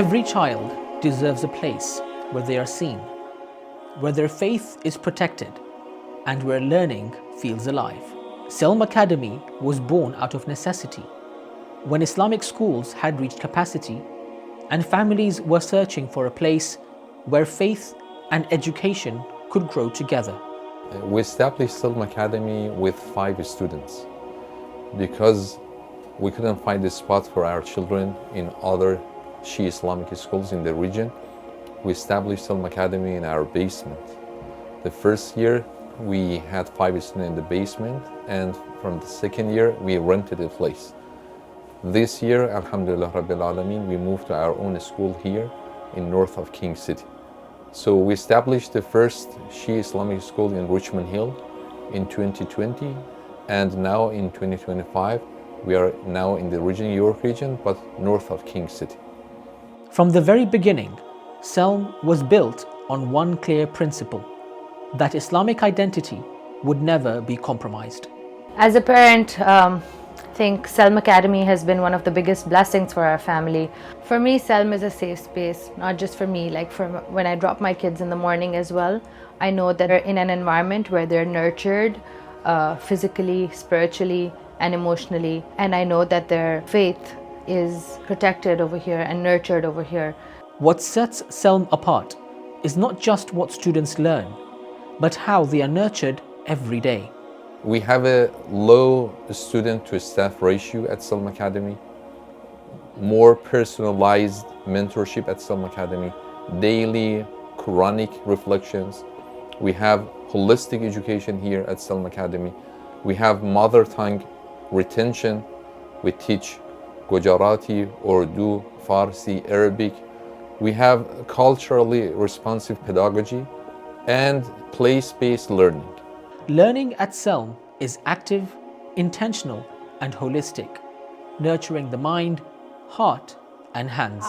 Every child deserves a place where they are seen, where their faith is protected, and where learning feels alive. Selm Academy was born out of necessity, when Islamic schools had reached capacity and families were searching for a place where faith and education could grow together. We established Selma Academy with 5 students because we couldn't find a spot for our children in other Shia Islamic schools in the region. We established Selma Academy in our basement. The first year we had 5 students in the basement, and from the second year we rented a place. This year, Alhumdulillah Rabbil Alameen, we moved to our own school here in north of King City. So we established the first Shia Islamic school in Richmond Hill in 2020, and now in 2025 we are now in the region, York region, but north of King City. From the very beginning, Selm was built on one clear principle, that Islamic identity would never be compromised. As a parent, I think Selm Academy has been one of the biggest blessings for our family. For me, Selm is a safe space, not just for me, like for when I drop my kids in the morning as well. I know that they're in an environment where they're nurtured physically, spiritually, and emotionally. And I know that their faith is protected over here and nurtured over here. What sets Selm apart is not just what students learn, but how they are nurtured every day. We have a low student to staff ratio at Selm Academy, more personalized mentorship at Selm Academy, daily Quranic reflections. We have holistic education here at Selm Academy. We have mother tongue retention. We teach Gujarati, Urdu, Farsi, Arabic. We have culturally responsive pedagogy and place-based learning. Learning at Selm is active, intentional, and holistic, nurturing the mind, heart, and hands.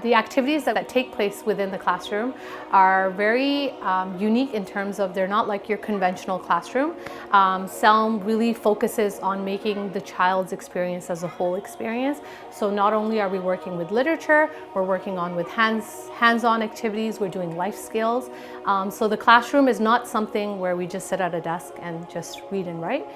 The activities that take place within the classroom are very unique in terms of they're not like your conventional classroom. Selm really focuses on making the child's experience as a whole experience. So not only are we working with literature, we're working on with hands-on activities, we're doing life skills. So the classroom is not something where we just sit at a desk and just read and write.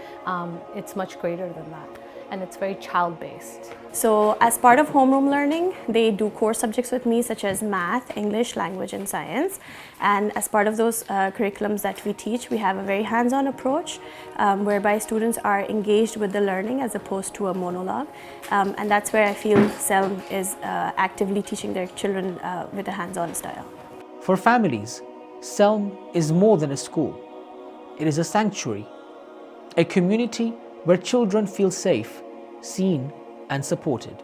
It's much greater than that, and it's very child-based. So as part of homeroom learning, they do core subjects with me such as math, English, language and science. And as part of those curriculums that we teach, we have a very hands-on approach whereby students are engaged with the learning as opposed to a monologue. And that's where I feel Selm is actively teaching their children with a hands-on style. For families, Selm is more than a school. It is a sanctuary, a community where children feel safe, seen, and supported.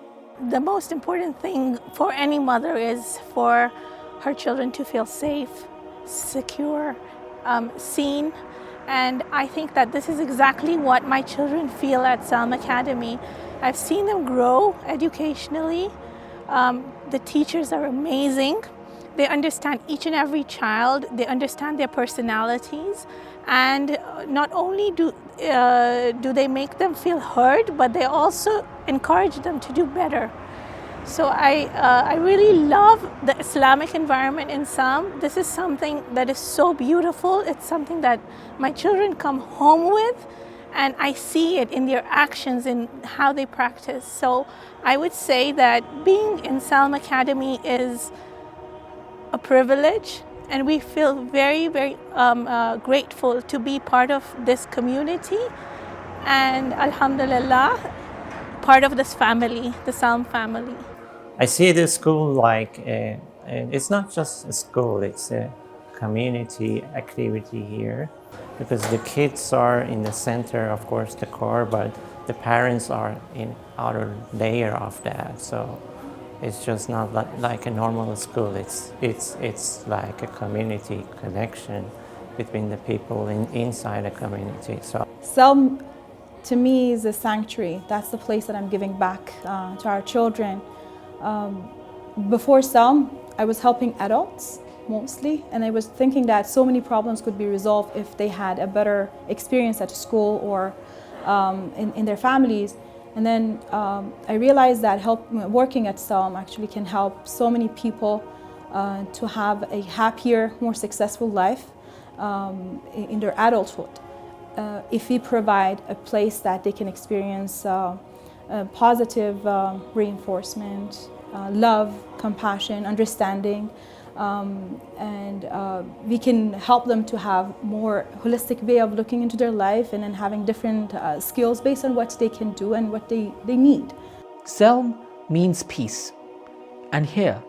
The most important thing for any mother is for her children to feel safe, secure, seen, and I think that this is exactly what my children feel at Selm Academy. I've seen them grow educationally. The teachers are amazing. They understand each and every child, they understand their personalities, and not only do they make them feel heard, but they also encourage them to do better. So I really love the Islamic environment in Selm. This is something that is so beautiful. It's something that my children come home with, and I see it in their actions, in how they practice. So I would say that being in Selm Academy is a privilege, and we feel very, very grateful to be part of this community, and Alhamdulillah, part of this family, the Selm family. I see this school like, it's not just a school, it's a community activity here, because the kids are in the center, of course, the core, but the parents are in outer layer of that. So it's just not like a normal school. It's like a community connection between the people inside a community. So Selm, to me, is a sanctuary. That's the place that I'm giving back to our children. Before Selm, I was helping adults mostly, and I was thinking that so many problems could be resolved if they had a better experience at school or in their families. And then I realized that working at Selm actually can help so many people to have a happier, more successful life in their adulthood. If we provide a place that they can experience positive reinforcement, love, compassion, understanding, and we can help them to have more holistic way of looking into their life and then having different skills based on what they can do and what they need. Selm means peace. And here,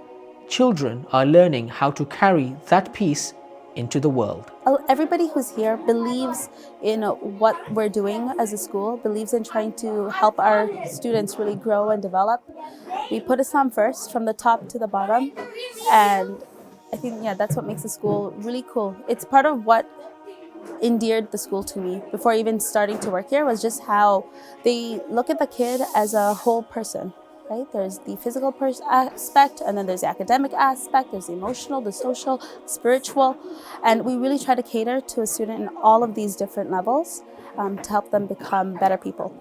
children are learning how to carry that peace into the world. Everybody who's here believes in what we're doing as a school, believes in trying to help our students really grow and develop. We put Islam first from the top to the bottom, and I think, yeah, that's what makes the school really cool. It's part of what endeared the school to me before even starting to work here, was just how they look at the kid as a whole person. Right? There's the physical aspect, and then there's the academic aspect, there's the emotional, the social, spiritual, and we really try to cater to a student in all of these different levels to help them become better people.